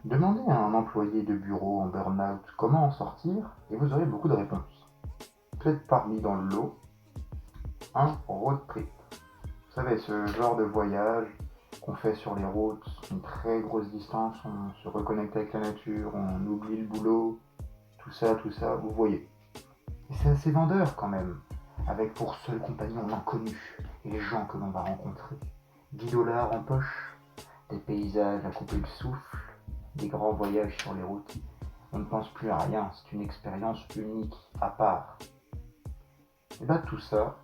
Demandez à un employé de bureau en burn-out comment en sortir et vous aurez beaucoup de réponses. Peut-être parmi dans le lot un road trip. Vous savez, ce genre de voyage qu'on fait sur les routes, une très grosse distance, on se reconnecte avec la nature, on oublie le boulot, tout ça, vous voyez. Et c'est assez vendeur quand même, avec pour seul compagnon l'inconnu et les gens que l'on va rencontrer. 10 dollars en poche, des paysages à couper le souffle, des grands voyages sur les routes. On ne pense plus à rien, c'est une expérience unique, à part. Et bah tout ça,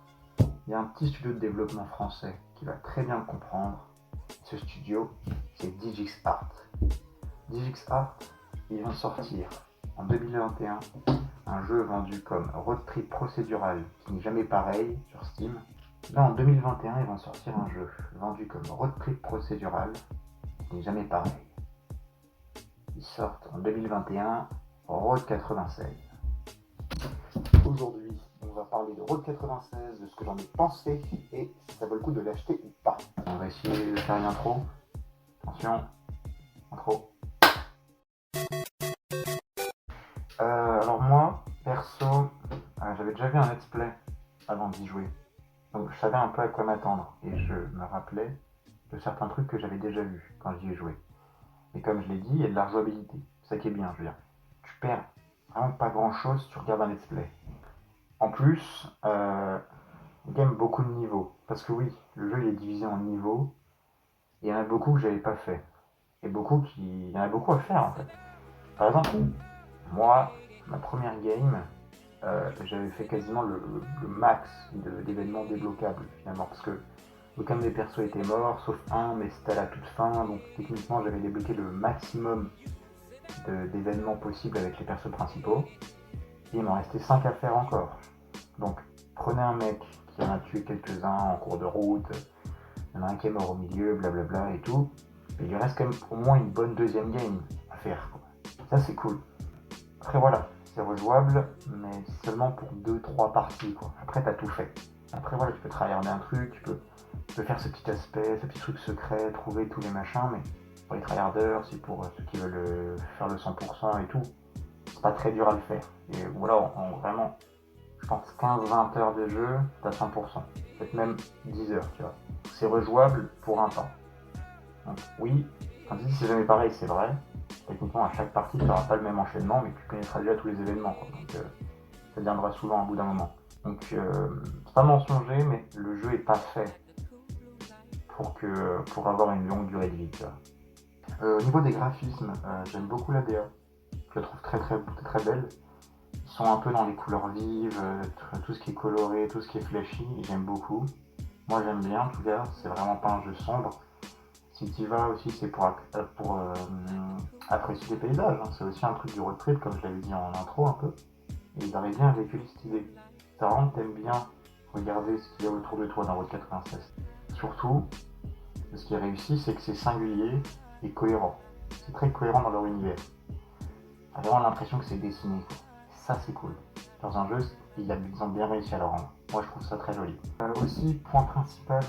il y a un petit studio de développement français qui va très bien le comprendre. Ce studio, c'est DigixArt. DigixArt, ils vont sortir en 2021 un jeu vendu comme Road Trip procédural qui n'est jamais pareil sur Steam. Là en 2021, ils vont sortir un jeu vendu comme Road Trip procédural qui n'est jamais pareil. Ils sortent en 2021 Road 96. Aujourd'hui, on va parler de Road 96, de ce que j'en ai pensé et si ça vaut le coup de l'acheter ou pas. On va essayer de faire une intro. Attention, intro. Alors moi, perso, j'avais déjà vu un let's play avant d'y jouer. Donc je savais un peu à quoi m'attendre et je me rappelais de certains trucs que j'avais déjà vus quand j'y ai joué. Et comme je l'ai dit, il y a de la rejouabilité. C'est ça qui est bien, je veux dire. Tu perds vraiment pas grand chose si tu regardes un let's play. En plus, il y a beaucoup de niveaux. Parce que oui, le jeu il est divisé en niveaux. Et il y en a beaucoup que j'avais pas fait. Et il y en a beaucoup à faire en fait. Par exemple, moi, ma première game, j'avais fait quasiment le max d'événements débloquables finalement. Parce que aucun de mes persos était mort, sauf un, mais c'était à la toute fin. Donc techniquement, j'avais débloqué le maximum d'événements possibles avec les persos principaux. Et il m'en restait 5 à faire encore. Donc prenez un mec qui en a tué quelques-uns en cours de route, il y en a un qui est mort au milieu, blablabla et tout. Et il lui reste quand même au moins une bonne deuxième game à faire. Quoi. Ça c'est cool. Après voilà, c'est rejouable, mais seulement pour 2-3 parties. Quoi. Après t'as tout fait. Après voilà, tu peux tryharder un truc, tu peux faire ce petit aspect, ce petit truc secret, trouver tous les machins, mais pour les tryharders, c'est pour ceux qui veulent faire le 100% et tout. C'est pas très dur à le faire. Et voilà, vraiment, je pense 15-20 heures de jeu, t'as 100%. Peut-être même 10 heures, tu vois. C'est rejouable pour un temps. Donc oui, quand tu dis c'est jamais pareil, c'est vrai. Techniquement, à chaque partie, tu n'auras pas le même enchaînement, mais tu connaîtras déjà tous les événements. Quoi. Donc ça viendra souvent à bout d'un moment. Donc c'est pas mensonger, mais le jeu est pas fait pour avoir une longue durée de vie. Au niveau des graphismes, j'aime beaucoup la DA. Je la trouve très belle. Ils sont un peu dans les couleurs vives, tout ce qui est coloré, tout ce qui est flashy, j'aime beaucoup. Moi j'aime bien en tout cas, c'est vraiment pas un jeu sombre. Si tu y vas aussi, c'est pour apprécier les paysages. Hein. C'est aussi un truc du road trip, comme je l'avais dit en intro un peu. Et ils arrivent bien à véhiculer cette idée. Ça rend t'aimes bien regarder ce qu'il y a autour de toi dans Road 96. Surtout, ce qui est réussi, c'est que c'est singulier et cohérent. C'est très cohérent dans leur univers. T'as vraiment l'impression que c'est dessiné. Quoi. Ça, c'est cool. Dans un jeu, ils ont bien réussi à le rendre. Moi, je trouve ça très joli. Aussi, point principal,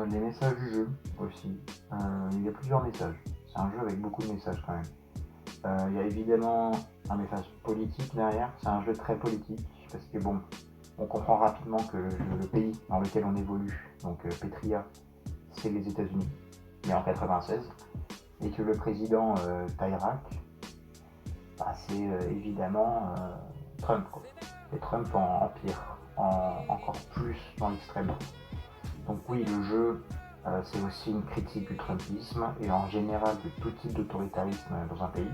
les messages du jeu aussi. Il y a plusieurs messages. C'est un jeu avec beaucoup de messages quand même. Il y a évidemment un message politique derrière. C'est un jeu très politique parce que bon, on comprend rapidement que le pays dans lequel on évolue, donc Petria, c'est les États-Unis, mais en 96, et que le président Tairak, bah, c'est évidemment Trump. Quoi. Et Trump en pire, encore plus dans l'extrême. Donc oui, le jeu, c'est aussi une critique du Trumpisme et en général de tout type d'autoritarisme dans un pays.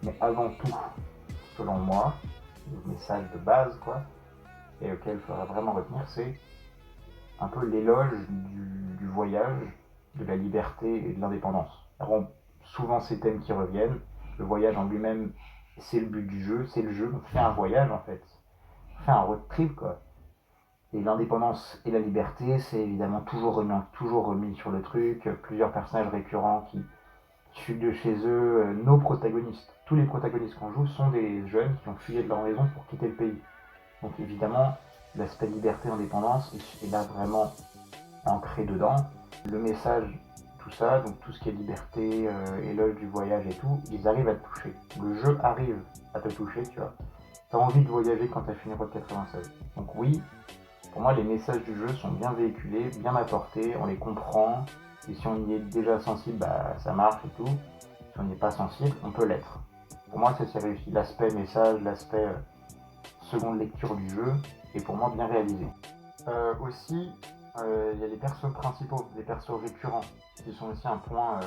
Mais avant tout, selon moi, le message de base, quoi, et auquel il faudra vraiment retenir, c'est un peu l'éloge du voyage, de la liberté et de l'indépendance. Alors, souvent ces thèmes qui reviennent, le voyage en lui-même, c'est le but du jeu, c'est le jeu, on fait un voyage en fait, on fait un road trip quoi. Et l'indépendance et la liberté, c'est évidemment toujours remis sur le truc, plusieurs personnages récurrents qui fuient de chez eux, nos protagonistes. Tous les protagonistes qu'on joue sont des jeunes qui ont fui de leur maison pour quitter le pays. Donc évidemment, l'aspect liberté-indépendance est là vraiment ancré dedans. Le message, tout ça, donc tout ce qui est liberté, éloge du voyage et tout, ils arrivent à te toucher. Le jeu arrive à te toucher, tu vois. T'as envie de voyager quand t'as fini Road 96. Donc oui, pour moi les messages du jeu sont bien véhiculés, bien apportés, on les comprend, et si on y est déjà sensible, bah ça marche et tout. Si on n'y est pas sensible, on peut l'être. Pour moi c'est réussi. L'aspect message, l'aspect seconde lecture du jeu est pour moi bien réalisé. Aussi, il y a les persos principaux, les persos récurrents, qui sont aussi un point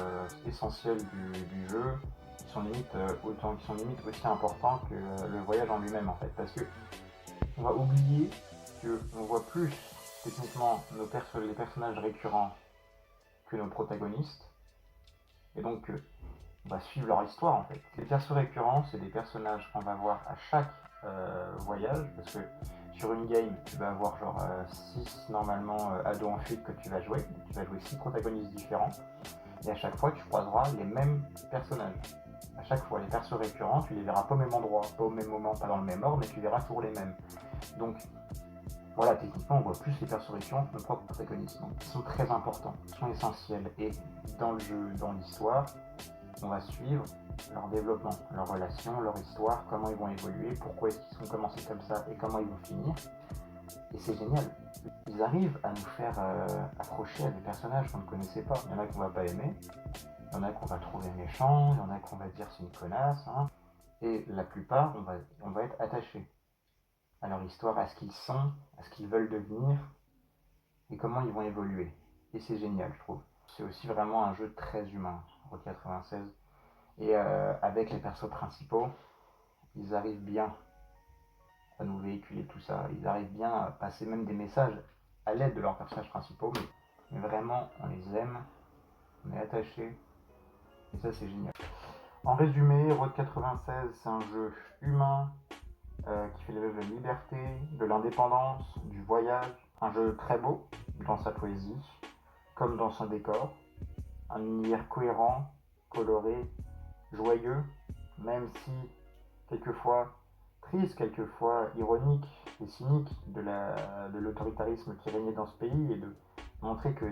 essentiel du jeu, qui sont limite aussi importants que le voyage en lui-même en fait, parce que on va oublier qu'on voit plus techniquement les personnages récurrents que nos protagonistes, et donc on va suivre leur histoire en fait. Les persos récurrents, c'est des personnages qu'on va voir à chaque voyage, parce que sur une game, tu vas avoir genre 6 normalement ados en fuite que tu vas jouer. Tu vas jouer 6 protagonistes différents. Et à chaque fois, tu croiseras les mêmes personnages. À chaque fois, les persos récurrents, tu les verras pas au même endroit, pas au même moment, pas dans le même ordre, mais tu verras toujours les mêmes. Donc voilà, techniquement, on voit plus les persos récurrents que nos propres protagonistes. Donc ils sont très importants, ils sont essentiels. Et dans le jeu, dans l'histoire, on va suivre leur développement, leur relation, leur histoire, comment ils vont évoluer, pourquoi est-ce qu'ils sont commencés comme ça et comment ils vont finir. Et c'est génial. Ils arrivent à nous faire accrocher à des personnages qu'on ne connaissait pas. Il y en a qu'on va pas aimer, il y en a qu'on va trouver méchants, il y en a qu'on va dire c'est une connasse. Hein. Et la plupart, on va être attachés à leur histoire, à ce qu'ils sont, à ce qu'ils veulent devenir et comment ils vont évoluer. Et c'est génial, je trouve. C'est aussi vraiment un jeu très humain, Road 96. Et avec les persos principaux, ils arrivent bien à nous véhiculer tout ça. Ils arrivent bien à passer même des messages à l'aide de leurs personnages principaux. Mais vraiment, on les aime, on est attachés. Et ça, c'est génial. En résumé, Road 96, c'est un jeu humain qui fait l'éloge de la liberté, de l'indépendance, du voyage. Un jeu très beau dans sa poésie, comme dans son décor. Un univers cohérent, coloré, joyeux, même si quelquefois triste, quelquefois ironique et cynique de l'autoritarisme qui régnait dans ce pays et de montrer que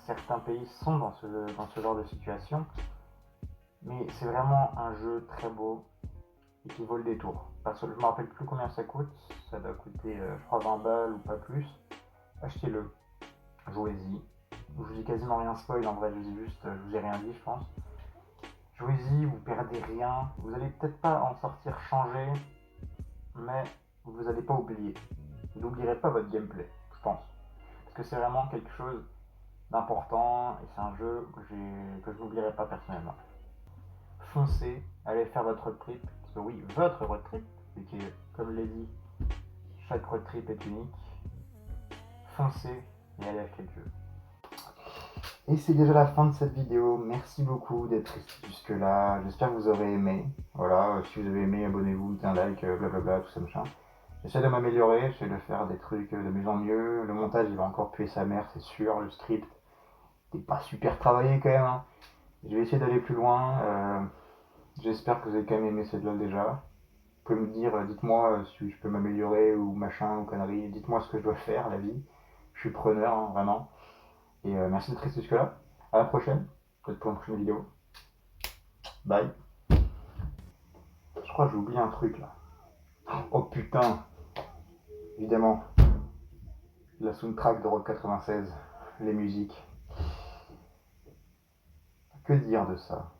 certains pays sont dans ce genre de situation. Mais c'est vraiment un jeu très beau et qui vaut le détour. Parce que je ne me rappelle plus combien ça coûte, ça doit coûter je crois 20 balles ou pas plus. Achetez-le, jouez-y. Je vous dis quasiment rien spoil, en vrai je vous ai rien dit je pense. Jouez-y, vous perdez rien, vous allez peut-être pas en sortir changé, mais vous n'allez pas oublier. Vous n'oublierez pas votre gameplay, je pense. Parce que c'est vraiment quelque chose d'important et c'est un jeu que je n'oublierai pas personnellement. Foncez, allez faire votre road trip, parce que oui, votre road trip, et qui est, comme je l'ai dit, chaque road trip est unique. Foncez et allez acheter le jeu. Et c'est déjà la fin de cette vidéo. Merci beaucoup d'être resté jusque là. J'espère que vous aurez aimé. Voilà, si vous avez aimé, abonnez-vous, mettez un like, blablabla, tout ça machin. J'essaie de m'améliorer, j'essaie de faire des trucs de mieux en mieux. Le montage il va encore puer sa mère, c'est sûr. Le script n'est pas super travaillé quand même. Hein. Je vais essayer d'aller plus loin. J'espère que vous avez quand même aimé cette LOL déjà. Vous pouvez me dire, dites-moi si je peux m'améliorer ou machin ou conneries. Dites-moi ce que je dois faire, la vie. Je suis preneur, hein, vraiment. Et merci d'être resté jusque-là. À la prochaine, peut-être pour une prochaine vidéo. Bye. Je crois que j'ai oublié un truc là. Oh putain. Évidemment. La soundtrack de Road 96. Les musiques. Que dire de ça?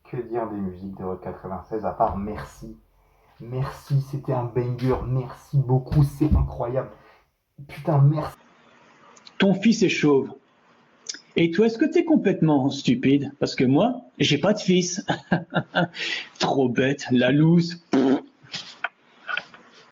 Que dire des musiques de Road 96 à part merci. Merci, c'était un banger. Merci beaucoup, c'est incroyable. Putain, merci. Ton fils est chauve. Et toi, est-ce que t'es complètement stupide? Parce que moi, j'ai pas de fils. Trop bête, la loose.